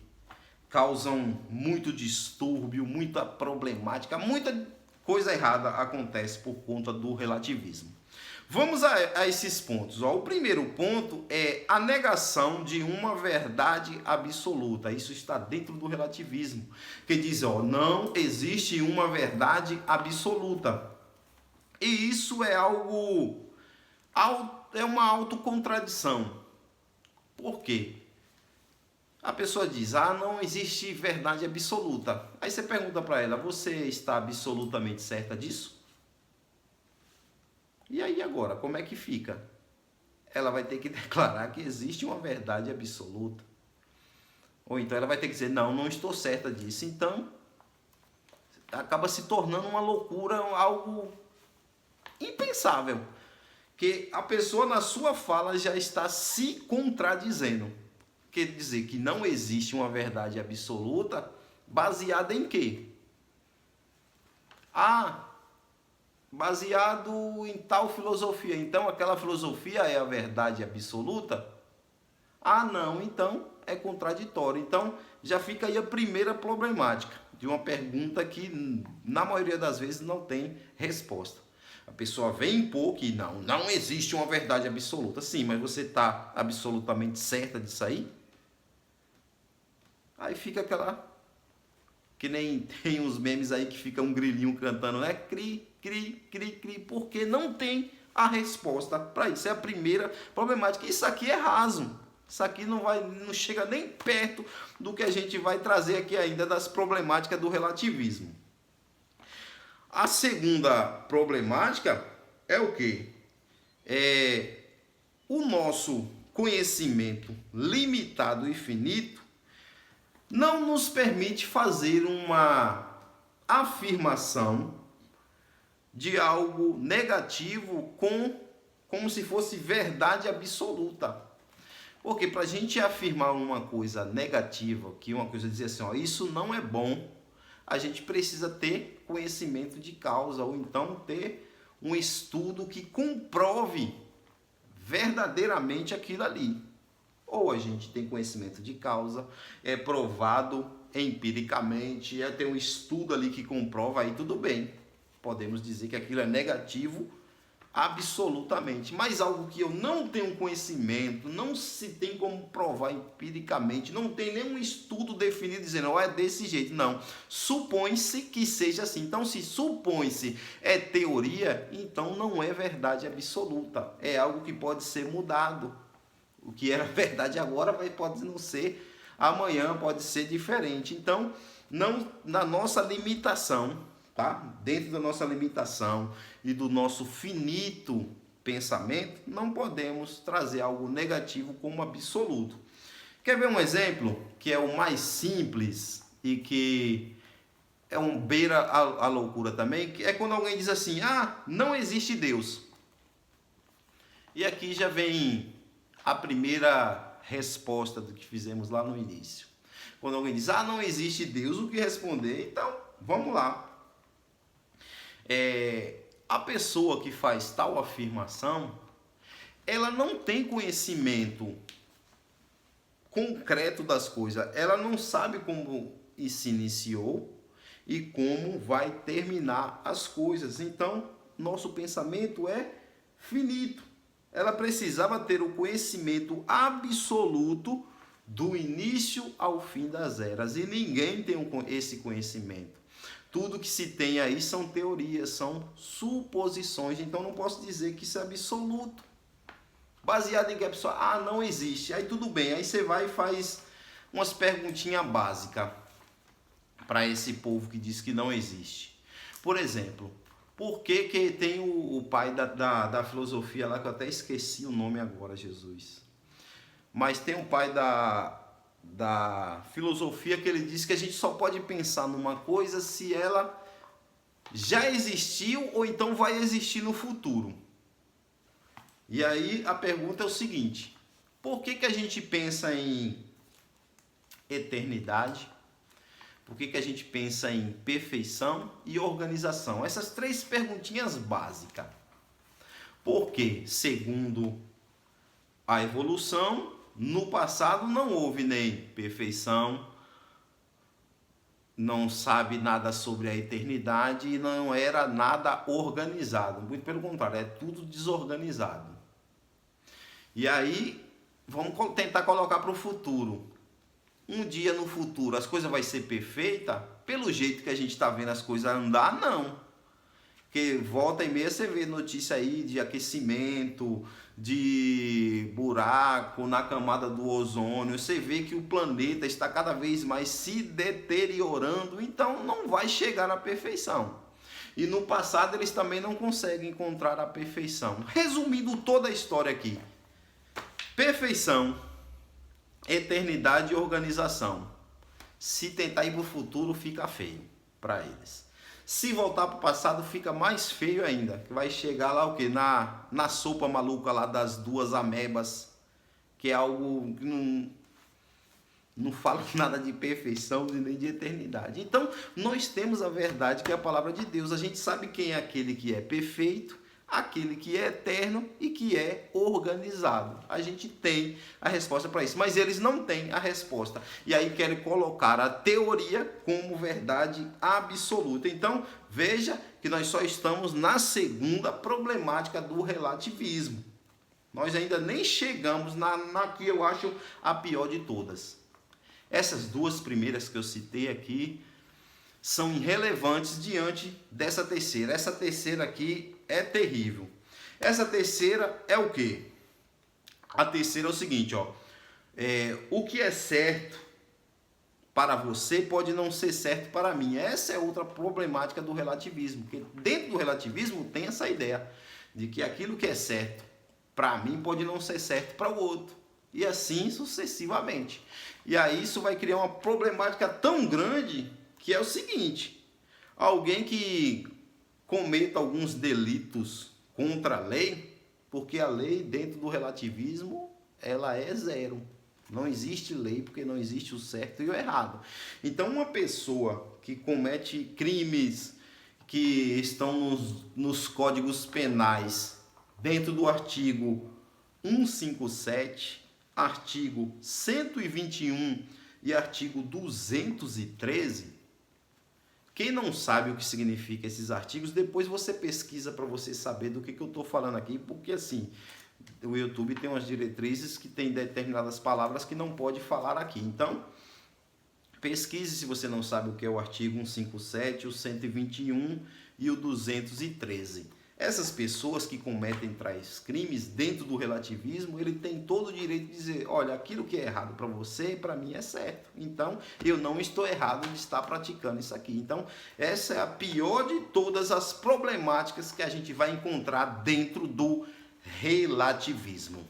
causam muito distúrbio, muita problemática, muita coisa errada acontece por conta do relativismo. Vamos a esses pontos. Ó. O primeiro ponto é a negação de uma verdade absoluta. Isso está dentro do relativismo, que diz, ó, não existe uma verdade absoluta. E isso é algo, é uma autocontradição. Por quê? A pessoa diz, ah, não existe verdade absoluta. Aí você pergunta para ela, você está absolutamente certa disso? E aí agora, como é que fica? Ela vai ter que declarar que existe uma verdade absoluta. Ou então ela vai ter que dizer, não, não estou certa disso. Então, acaba se tornando uma loucura, algo impensável. Que a pessoa na sua fala já está se contradizendo. Quer dizer que não existe uma verdade absoluta baseada em quê? Ah, baseado em tal filosofia. Então, aquela filosofia é a verdade absoluta? Ah, não. Então, é contraditório. Então, já fica aí a primeira problemática de uma pergunta que, na maioria das vezes, não tem resposta. A pessoa vem impor que não existe uma verdade absoluta. Sim, mas você está absolutamente certa disso aí? Aí fica aquela... Que nem tem uns memes aí que fica um grilinho cantando, né? Cri, cri, cri, cri, porque não tem a resposta para isso. É a primeira problemática. Isso aqui é raso. Isso aqui não chega nem perto do que a gente vai trazer aqui ainda das problemáticas do relativismo. A segunda problemática é o quê? É o nosso conhecimento limitado e finito não nos permite fazer uma afirmação de algo negativo como se fosse verdade absoluta. Porque para a gente afirmar uma coisa negativa, que uma coisa dizer assim, ó, isso não é bom, a gente precisa ter conhecimento de causa, ou então ter um estudo que comprove verdadeiramente aquilo ali. Ou a gente tem conhecimento de causa, é provado empiricamente, tem um estudo ali que comprova, aí tudo bem. Podemos dizer que aquilo é negativo absolutamente. Mas algo que eu não tenho conhecimento, não se tem como provar empiricamente, não tem nenhum estudo definido dizendo, ó, é desse jeito. Não. Supõe-se que seja assim. Então, se supõe-se é teoria, então não é verdade absoluta. É algo que pode ser mudado. O que era verdade agora pode não ser amanhã, pode ser diferente. Então, não na nossa limitação, tá? Dentro da nossa limitação e do nosso finito pensamento, não podemos trazer algo negativo como absoluto. Quer ver um exemplo que é o mais simples e que é um beira a loucura também? Que é quando alguém diz assim, não existe Deus. E aqui já vem a primeira resposta do que fizemos lá no início. Quando alguém diz, não existe Deus, o que responder? Então, vamos lá. A pessoa que faz tal afirmação, ela não tem conhecimento concreto das coisas. Ela não sabe como se iniciou e como vai terminar as coisas. Então, nosso pensamento é finito. Ela precisava ter o conhecimento absoluto do início ao fim das eras. E ninguém tem esse conhecimento. Tudo que se tem aí são teorias, são suposições. Então não posso dizer que isso é absoluto. Baseado em que a pessoa, não existe. Aí tudo bem, aí você vai e faz umas perguntinhas básicas para esse povo que diz que não existe. Por exemplo, por que tem o pai da filosofia lá, que eu até esqueci o nome agora, Jesus. Mas tem um pai da filosofia que ele diz que a gente só pode pensar numa coisa se ela já existiu ou então vai existir no futuro. E aí a pergunta é o seguinte, por que a gente pensa em eternidade? Por que a gente pensa em perfeição e organização? Essas três perguntinhas básicas. Porque, segundo a evolução, no passado não houve nem perfeição, não sabe nada sobre a eternidade e não era nada organizado. Muito pelo contrário, é tudo desorganizado. E aí, vamos tentar colocar para o futuro. Um dia no futuro as coisas vão ser perfeitas? Pelo jeito que a gente está vendo as coisas andar, não. Porque volta e meia você vê notícia aí de aquecimento, de buraco na camada do ozônio. Você vê que o planeta está cada vez mais se deteriorando, então não vai chegar à perfeição. E no passado eles também não conseguem encontrar a perfeição. Resumindo toda a história aqui. Perfeição, eternidade e organização. Se tentar ir para o futuro, fica feio para eles. Se voltar para o passado, fica mais feio ainda. Que vai chegar lá o quê? Na sopa maluca lá das duas amebas. Que é algo que não fala nada de perfeição nem de eternidade. Então, nós temos a verdade que é a palavra de Deus. A gente sabe quem é aquele que é perfeito, aquele que é eterno e que é organizado. A gente tem a resposta para isso, mas eles não têm a resposta. E aí querem colocar a teoria como verdade absoluta. Então, veja que nós só estamos na segunda problemática do relativismo. Nós ainda nem chegamos na que eu acho a pior de todas. Essas duas primeiras que eu citei aqui são irrelevantes diante dessa terceira. Essa terceira aqui é terrível. Essa terceira é o quê? A terceira é o seguinte, o que é certo para você pode não ser certo para mim. Essa é outra problemática do relativismo, porque dentro do relativismo tem essa ideia de que aquilo que é certo para mim pode não ser certo para o outro, e assim sucessivamente. E aí isso vai criar uma problemática tão grande que é o seguinte: alguém que cometa alguns delitos contra a lei, porque a lei dentro do relativismo ela é zero. Não existe lei porque não existe o certo e o errado. Então uma pessoa que comete crimes que estão nos códigos penais dentro do artigo 157, artigo 121 e artigo 213, Quem não sabe o que significa esses artigos, depois você pesquisa para você saber do que eu estou falando aqui, porque assim, o YouTube tem umas diretrizes que tem determinadas palavras que não pode falar aqui. Então, pesquise se você não sabe o que é o artigo 157, o 121 e o 213. Essas pessoas que cometem tais crimes dentro do relativismo, ele tem todo o direito de dizer, olha, aquilo que é errado para você, para mim é certo. Então, eu não estou errado de estar praticando isso aqui. Então, essa é a pior de todas as problemáticas que a gente vai encontrar dentro do relativismo.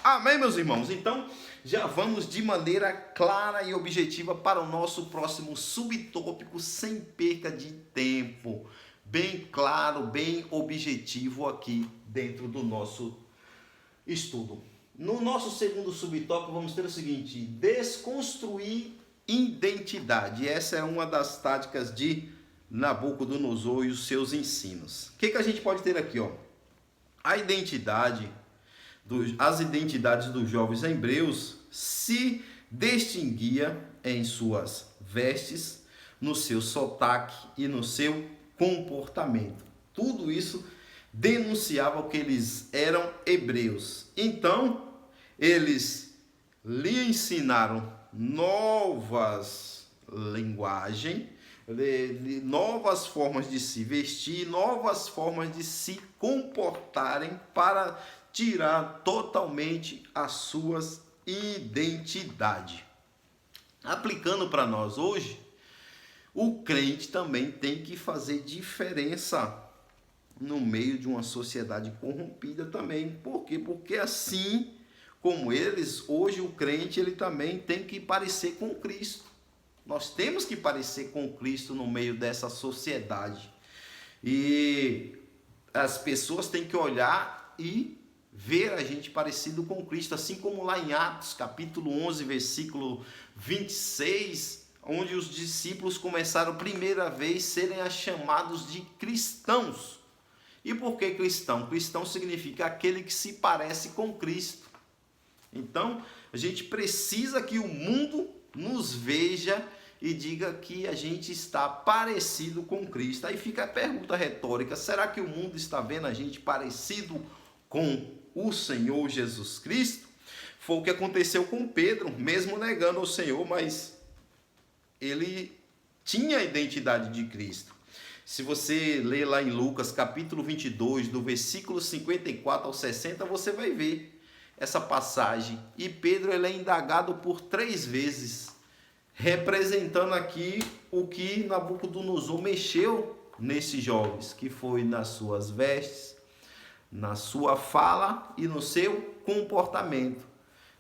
Amém, meus irmãos? Então, já vamos de maneira clara e objetiva para o nosso próximo subtópico, sem perca de tempo. Bem claro, bem objetivo aqui dentro do nosso estudo. No nosso segundo subtópico, vamos ter o seguinte: desconstruir identidade. Essa é uma das táticas de Nabucodonosor e os seus ensinos. O que a gente pode ter aqui? As identidades dos jovens hebreus se distinguia em suas vestes, no seu sotaque e no seu comportamento. Tudo isso denunciava que eles eram hebreus. Então, eles lhe ensinaram novas linguagens, novas formas de se vestir, novas formas de se comportarem para tirar totalmente as suas identidades. Aplicando para nós hoje, o crente também tem que fazer diferença no meio de uma sociedade corrompida também. Por quê? Porque assim como eles, hoje o crente ele também tem que parecer com Cristo. Nós temos que parecer com Cristo no meio dessa sociedade. E as pessoas têm que olhar e ver a gente parecido com Cristo, assim como lá em Atos, capítulo 11, versículo 26, onde os discípulos começaram a primeira vez serem chamados de cristãos. E por que cristão? Cristão significa aquele que se parece com Cristo. Então, a gente precisa que o mundo nos veja e diga que a gente está parecido com Cristo. Aí fica a pergunta retórica: será que o mundo está vendo a gente parecido com o Senhor Jesus Cristo? Foi o que aconteceu com Pedro, mesmo negando o Senhor, mas ele tinha a identidade de Cristo. Se você ler lá em Lucas, capítulo 22, do versículo 54 ao 60, você vai ver essa passagem. E Pedro ele é indagado por 3 vezes, representando aqui o que Nabucodonosor mexeu nesses jovens, que foi nas suas vestes, na sua fala e no seu comportamento.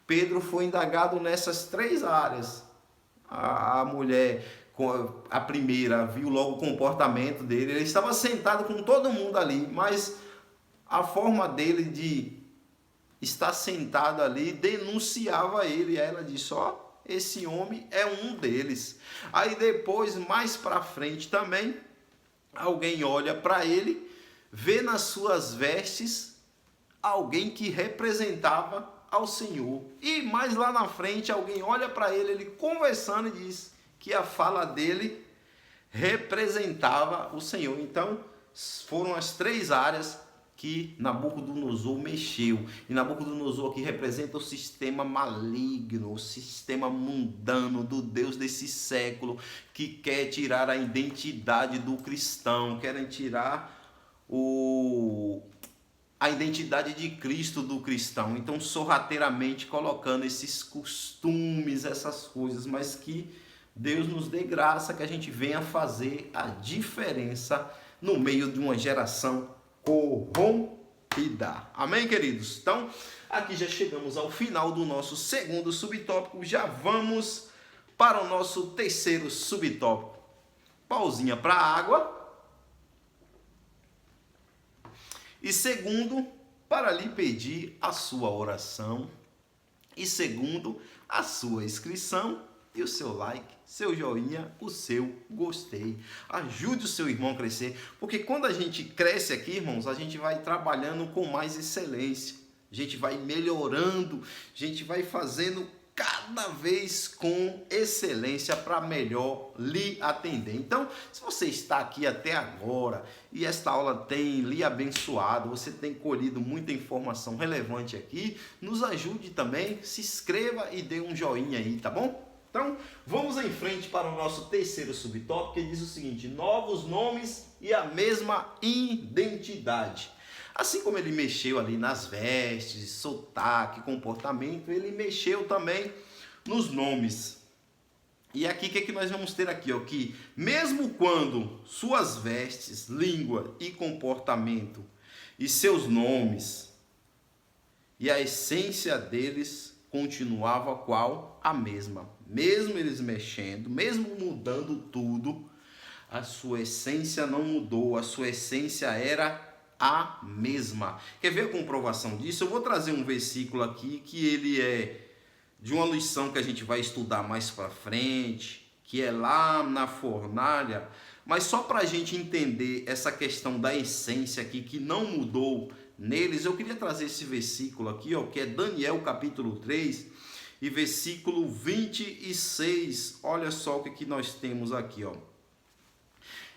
Pedro foi indagado nessas 3 áreas. A mulher, a primeira, viu logo o comportamento dele. Ele estava sentado com todo mundo ali, mas a forma dele de estar sentado ali denunciava ele. E ela disse: ó, esse homem é um deles. Aí depois, mais para frente também, alguém olha para ele, vê nas suas vestes alguém que representava ao Senhor. E mais lá na frente, alguém olha para ele, ele conversando, e diz que a fala dele representava o Senhor. Então, foram as 3 áreas que Nabucodonosor mexeu. E Nabucodonosor aqui representa o sistema maligno, o sistema mundano do Deus desse século, que quer tirar a identidade do cristão, querem tirar a identidade de Cristo do cristão. Então, sorrateiramente colocando esses costumes, essas coisas, mas que Deus nos dê graça que a gente venha fazer a diferença no meio de uma geração corrompida. Amém, queridos? Então, aqui já chegamos ao final do nosso segundo subtópico. Já vamos para o nosso terceiro subtópico. Pausinha para a água. E segundo, para lhe pedir a sua oração. E segundo, a sua inscrição e o seu like, seu joinha, o seu gostei. Ajude o seu irmão a crescer, porque quando a gente cresce aqui, irmãos, a gente vai trabalhando com mais excelência. A gente vai melhorando, a gente vai fazendo cada vez com excelência para melhor lhe atender. Então, se você está aqui até agora e esta aula tem lhe abençoado, você tem colhido muita informação relevante aqui, nos ajude também, se inscreva e dê um joinha aí, tá bom? Então, vamos em frente para o nosso terceiro subtópico, que diz o seguinte: novos nomes e a mesma identidade. Assim como ele mexeu ali nas vestes, sotaque, comportamento, ele mexeu também nos nomes. E aqui, o que nós vamos ter aqui? Ó, que mesmo quando suas vestes, língua e comportamento e seus nomes e a essência deles continuava qual? A mesma. Mesmo eles mexendo, mesmo mudando tudo, a sua essência não mudou, a sua essência era a mesma. Quer ver a comprovação disso? Eu vou trazer um versículo aqui que ele é de uma lição que a gente vai estudar mais para frente, que é lá na fornalha, mas só para a gente entender essa questão da essência aqui, que não mudou neles, eu queria trazer esse versículo aqui, ó, que é Daniel capítulo 3 e versículo 26. Olha só o que nós temos aqui, ó.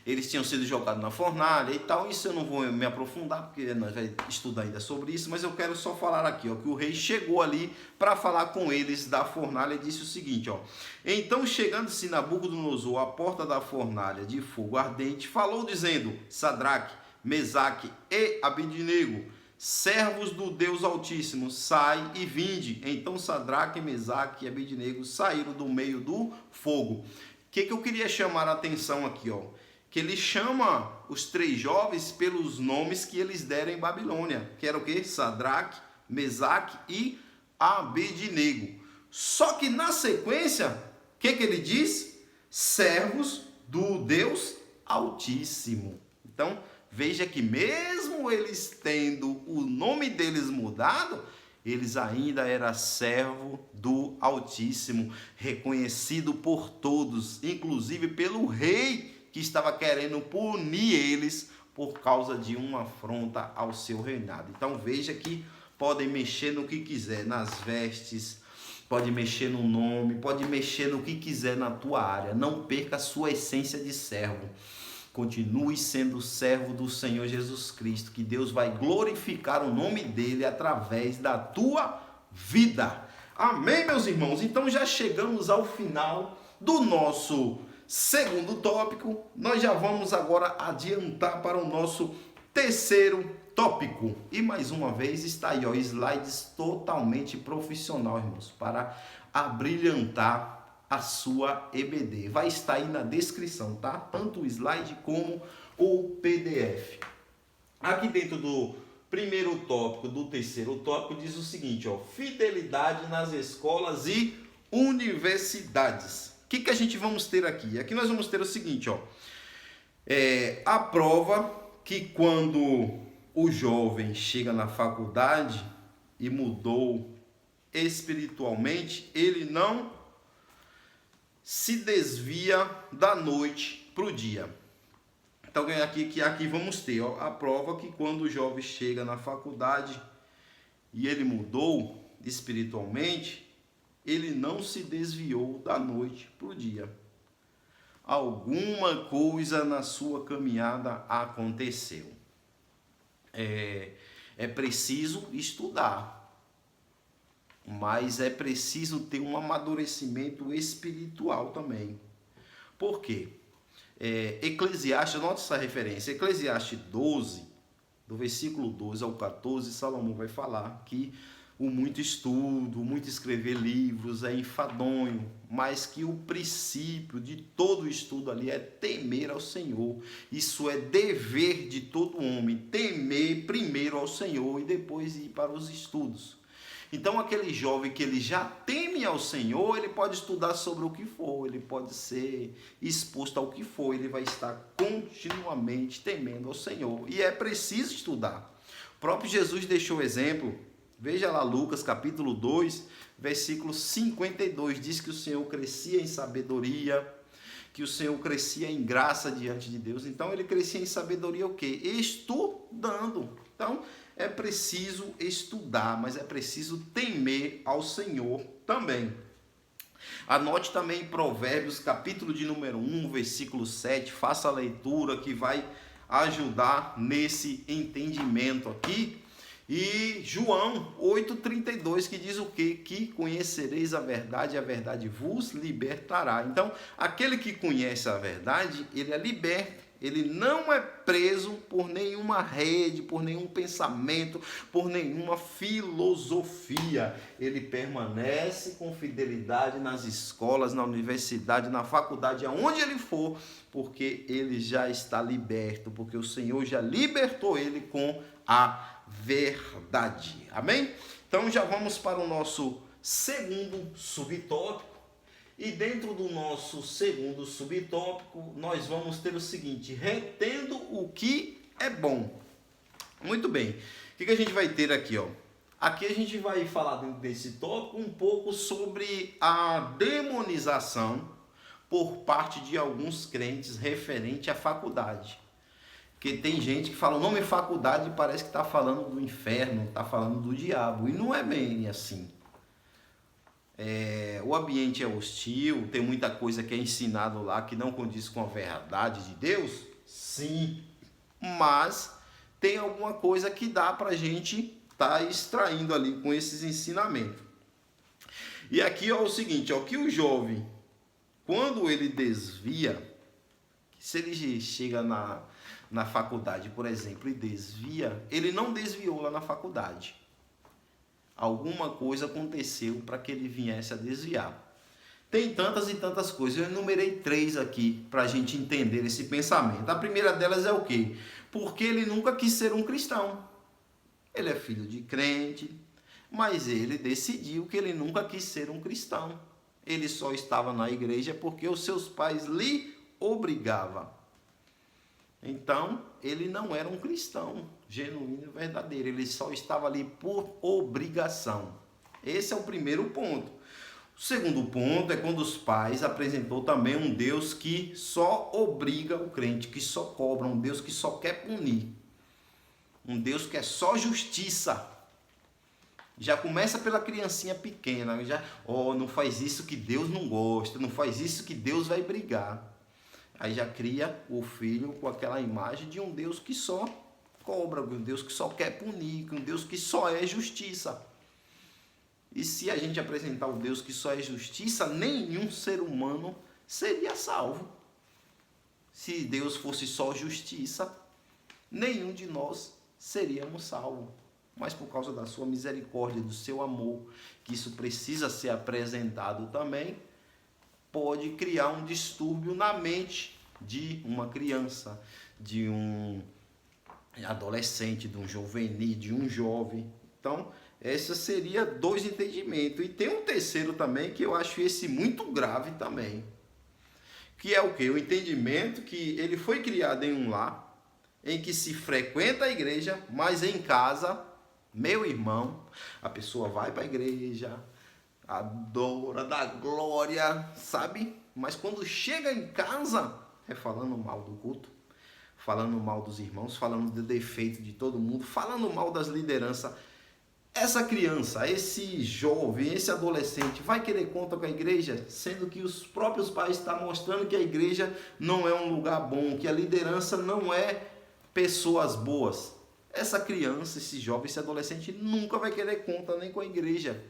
Eles tinham sido jogados na fornalha e tal. Isso eu não vou me aprofundar, porque nós vamos estudar ainda sobre isso, mas eu quero só falar aqui, ó, que o rei chegou ali para falar com eles da fornalha e disse o seguinte, ó: então, chegando-se Nabucodonosor à porta da fornalha de fogo ardente, falou dizendo: Sadraque, Mesaque e Abidnego, servos do Deus Altíssimo, sai e vinde. Então Sadraque, Mesaque e Abidnego saíram do meio do fogo. O que eu queria chamar a atenção aqui, ó? Que ele chama os três jovens pelos nomes que eles deram em Babilônia, que era o quê? Sadraque, Mesaque e Abednego. Só que na sequência, o que ele diz? Servos do Deus Altíssimo. Então, veja que mesmo eles tendo o nome deles mudado, eles ainda eram servo do Altíssimo, reconhecido por todos, inclusive pelo rei, que estava querendo punir eles por causa de uma afronta ao seu reinado. Então veja que podem mexer no que quiser, nas vestes, pode mexer no nome, pode mexer no que quiser na tua área. Não perca a sua essência de servo. Continue sendo servo do Senhor Jesus Cristo, que Deus vai glorificar o nome dele através da tua vida. Amém, meus irmãos? Então já chegamos ao final do nosso segundo tópico. Nós já vamos agora adiantar para o nosso terceiro tópico. E mais uma vez está aí, ó, slides totalmente profissional, irmãos, para abrilhantar a sua EBD. Vai estar aí na descrição, tá? Tanto o slide como o PDF. Aqui dentro do primeiro tópico, do terceiro tópico, diz o seguinte, ó: fidelidade nas escolas e universidades. O que a gente vamos ter aqui? Aqui nós vamos ter o seguinte, ó. A prova que quando o jovem chega na faculdade e mudou espiritualmente, ele não se desvia da noite para o dia. Então aqui vamos ter, ó, a prova que quando o jovem chega na faculdade e ele mudou espiritualmente, ele não se desviou da noite para o dia. Alguma coisa na sua caminhada aconteceu. É preciso estudar, mas é preciso ter um amadurecimento espiritual também. Por quê? Eclesiastes, note essa referência, Eclesiastes 12, do versículo 12 ao 14, Salomão vai falar que o muito estudo, muito escrever livros é enfadonho, mas que o princípio de todo estudo ali é temer ao Senhor. Isso é dever de todo homem, temer primeiro ao Senhor e depois ir para os estudos. Então aquele jovem que ele já teme ao Senhor, ele pode estudar sobre o que for, ele pode ser exposto ao que for, ele vai estar continuamente temendo ao Senhor. E é preciso estudar. O próprio Jesus deixou exemplo. Veja lá Lucas capítulo 2, versículo 52, diz que o Senhor crescia em sabedoria, que o Senhor crescia em graça diante de Deus. Então ele crescia em sabedoria o quê? Estudando. Então é preciso estudar, mas é preciso temer ao Senhor também. Anote também Provérbios, capítulo de número 1, versículo 7. Faça a leitura que vai ajudar nesse entendimento aqui. E João 8,32, que diz o quê? Que conhecereis a verdade vos libertará. Então, aquele que conhece a verdade, ele é liberto. Ele não é preso por nenhuma rede, por nenhum pensamento, por nenhuma filosofia. Ele permanece com fidelidade nas escolas, na universidade, na faculdade, aonde ele for, porque ele já está liberto, porque o Senhor já libertou ele com a verdade. Amém? Então já vamos para o nosso segundo subtópico. E dentro do nosso segundo subtópico, nós vamos ter o seguinte: retendo o que é bom. Muito bem. O que a gente vai ter aqui, ó? Aqui a gente vai falar dentro desse tópico um pouco sobre a demonização por parte de alguns crentes referente à faculdade. Porque tem gente que fala o nome faculdade e parece que está falando do inferno, está falando do diabo. E não é bem assim. O ambiente é hostil, tem muita coisa que é ensinado lá que não condiz com a verdade de Deus? Sim, mas tem alguma coisa que dá para a gente estar extraindo ali com esses ensinamentos. E aqui ó, é o seguinte, ó, que o jovem, quando ele desvia, se ele chega na faculdade, por exemplo, e desvia, ele não desviou lá na faculdade. Alguma coisa aconteceu para que ele viesse a desviar. Tem tantas e tantas coisas. Eu enumerei 3 aqui para a gente entender esse pensamento. A primeira delas é o quê? Porque ele nunca quis ser um cristão. Ele é filho de crente, mas ele decidiu que ele nunca quis ser um cristão. Ele só estava na igreja porque os seus pais lhe obrigavam. Então, ele não era um cristão genuíno e verdadeiro. Ele só estava ali por obrigação. Esse é o primeiro ponto. O segundo ponto é quando os pais apresentou também um Deus que só obriga o crente, que só cobra, um Deus que só quer punir. Um Deus que é só justiça. Já começa pela criancinha pequena. Não faz isso que Deus não gosta, não faz isso que Deus vai brigar. Aí já cria o filho com aquela imagem de um Deus que só cobra, um Deus que só quer punir, um Deus que só é justiça. E se a gente apresentar o Deus que só é justiça, nenhum ser humano seria salvo. Se Deus fosse só justiça, nenhum de nós seríamos salvos. Mas por causa da sua misericórdia, do seu amor, que isso precisa ser apresentado também, pode criar um distúrbio na mente de uma criança, de um adolescente, de um juvenil, de um jovem. Então, esses seriam 2 entendimentos. E tem um terceiro também, que eu acho esse muito grave também. Que é o quê? O entendimento que ele foi criado em um lar, em que se frequenta a igreja, mas em casa, meu irmão, a pessoa vai para a igreja, adora, dá glória, sabe? Mas quando chega em casa, é falando mal do culto, falando mal dos irmãos, falando do defeito de todo mundo, falando mal das lideranças. Essa criança, esse jovem, esse adolescente vai querer conta com a igreja, sendo que os próprios pais estão mostrando que a igreja não é um lugar bom, que a liderança não é pessoas boas. Essa criança, esse jovem, esse adolescente nunca vai querer conta nem com a igreja,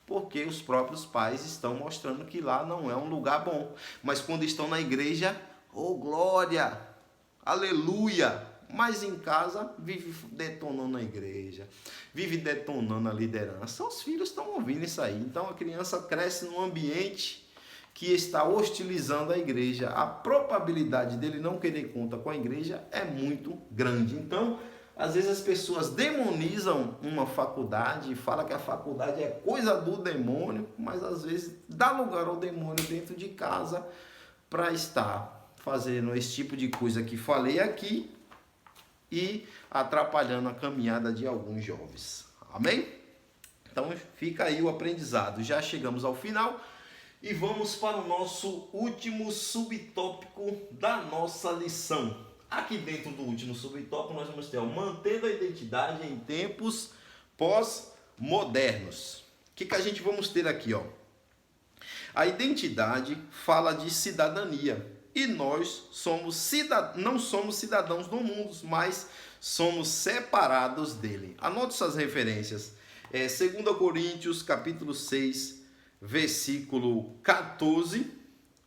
porque os próprios pais estão mostrando que lá não é um lugar bom. Mas quando estão na igreja, oh glória, aleluia! Mas em casa vive detonando a igreja, vive detonando a liderança. Os filhos estão ouvindo isso aí. Então a criança cresce num ambiente que está hostilizando a igreja. A probabilidade dele não querer conta com a igreja é muito grande. Então, às vezes as pessoas demonizam uma faculdade, falam que a faculdade é coisa do demônio, mas às vezes dá lugar ao demônio dentro de casa para estar fazendo esse tipo de coisa que falei aqui e atrapalhando a caminhada de alguns jovens. Amém? Então fica aí o aprendizado. Já chegamos ao final e vamos para o nosso último subtópico da nossa lição. Aqui dentro do último subtópico nós vamos ter mantendo a identidade em tempos pós-modernos. O que a gente vamos ter aqui? A identidade fala de cidadania. E nós não somos cidadãos do mundo, mas somos separados dele. Anote suas referências. 2 Coríntios, capítulo 6, versículo 14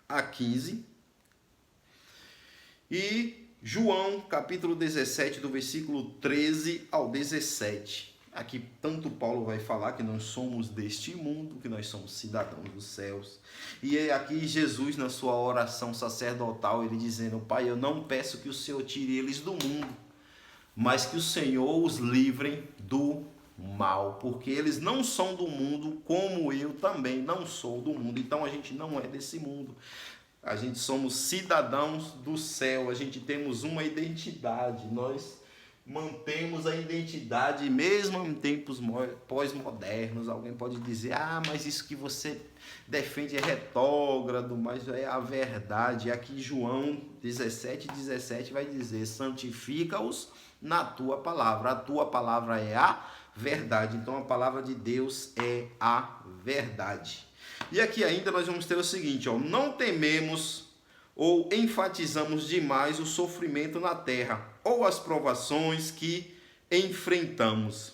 a 15. E João, capítulo 17, do versículo 13 ao 17. Aqui tanto Paulo vai falar que nós somos deste mundo, que nós somos cidadãos dos céus. E aqui Jesus, na sua oração sacerdotal, ele dizendo: Pai, eu não peço que o Senhor tire eles do mundo, mas que o Senhor os livre do mal, porque eles não são do mundo, como eu também não sou do mundo. Então a gente não é desse mundo. A gente somos cidadãos do céu, a gente temos uma identidade, nós mantemos a identidade mesmo em tempos pós-modernos. Alguém pode dizer: mas isso que você defende é retrógrado, mas é a verdade. Aqui João 17 vai dizer: santifica-os na tua palavra. A tua palavra é a verdade. Então a palavra de Deus é a verdade. E aqui ainda nós vamos ter o seguinte, não tememos ou enfatizamos demais o sofrimento na terra ou as provações que enfrentamos.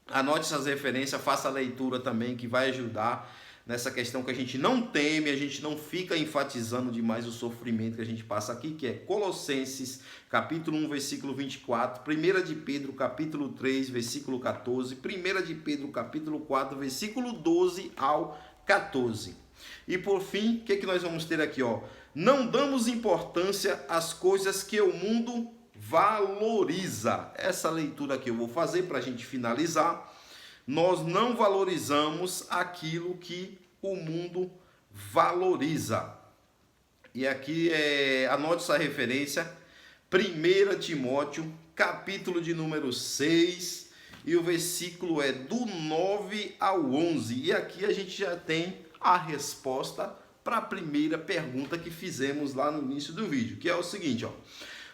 Anote essas referências, faça a leitura também, que vai ajudar nessa questão, que a gente não teme, a gente não fica enfatizando demais o sofrimento que a gente passa aqui, que é Colossenses, capítulo 1, versículo 24, 1 de Pedro, capítulo 3, versículo 14, 1 de Pedro, capítulo 4, versículo 12 ao 14. E por fim, o que nós vamos ter aqui? Não damos importância às coisas que o mundo valoriza. Essa leitura que eu vou fazer para a gente finalizar. Nós não valorizamos aquilo que o mundo valoriza. E aqui anote essa referência, 1 Timóteo, capítulo de número 6, e o versículo é do 9 ao 11. E aqui a gente já tem a resposta para a primeira pergunta que fizemos lá no início do vídeo, que é o seguinte,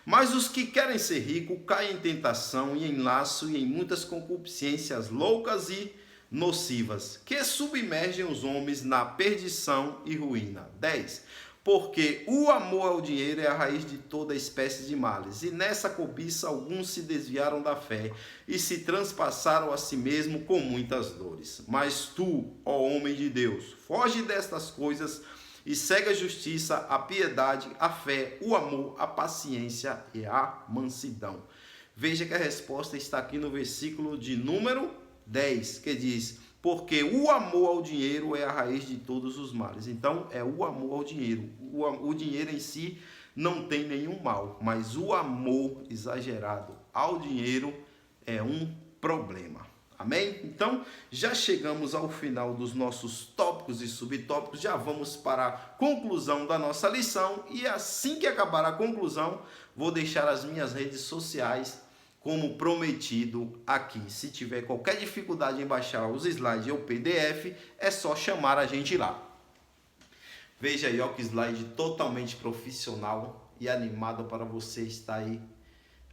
Mas os que querem ser ricos caem em tentação e em laço e em muitas concupiscências loucas e nocivas, que submergem os homens na perdição e ruína. 10. Porque o amor ao dinheiro é a raiz de toda espécie de males, e nessa cobiça alguns se desviaram da fé e se transpassaram a si mesmo com muitas dores. Mas tu, ó homem de Deus, foge destas coisas e segue a justiça, a piedade, a fé, o amor, a paciência e a mansidão. Veja que a resposta está aqui no versículo de número 10, que diz: porque o amor ao dinheiro é a raiz de todos os males. Então, é o amor ao dinheiro. O dinheiro em si não tem nenhum mal, mas o amor exagerado ao dinheiro é um problema. Amém? Então, já chegamos ao final dos nossos tópicos e subtópicos, já vamos para a conclusão da nossa lição, e assim que acabar a conclusão, vou deixar as minhas redes sociais como prometido aqui. Se tiver qualquer dificuldade em baixar os slides ou PDF, é só chamar a gente lá. Veja aí, que slide totalmente profissional e animado para você estar aí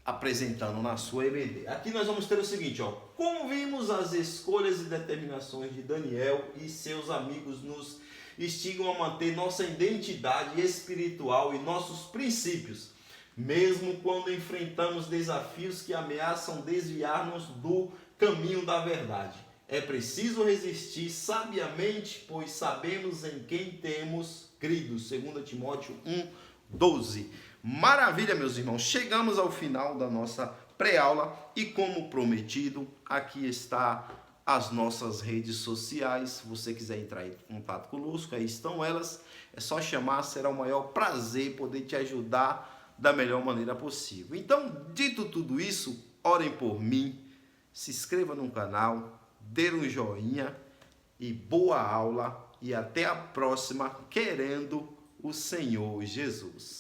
apresentando na sua EBD. Aqui nós vamos ter o seguinte, como vimos, as escolhas e determinações de Daniel e seus amigos nos instigam a manter nossa identidade espiritual e nossos princípios, mesmo quando enfrentamos desafios que ameaçam desviar-nos do caminho da verdade. É preciso resistir sabiamente, pois sabemos em quem temos crido. 2 Timóteo 1:12. Maravilha, meus irmãos, chegamos ao final da nossa pré-aula e, como prometido, aqui está as nossas redes sociais. Se você quiser entrar em contato conosco, aí estão elas, é só chamar, será o maior prazer poder te ajudar da melhor maneira possível. Então, dito tudo isso, orem por mim, se inscreva no canal, dê um joinha e boa aula, e até a próxima, querendo o Senhor Jesus.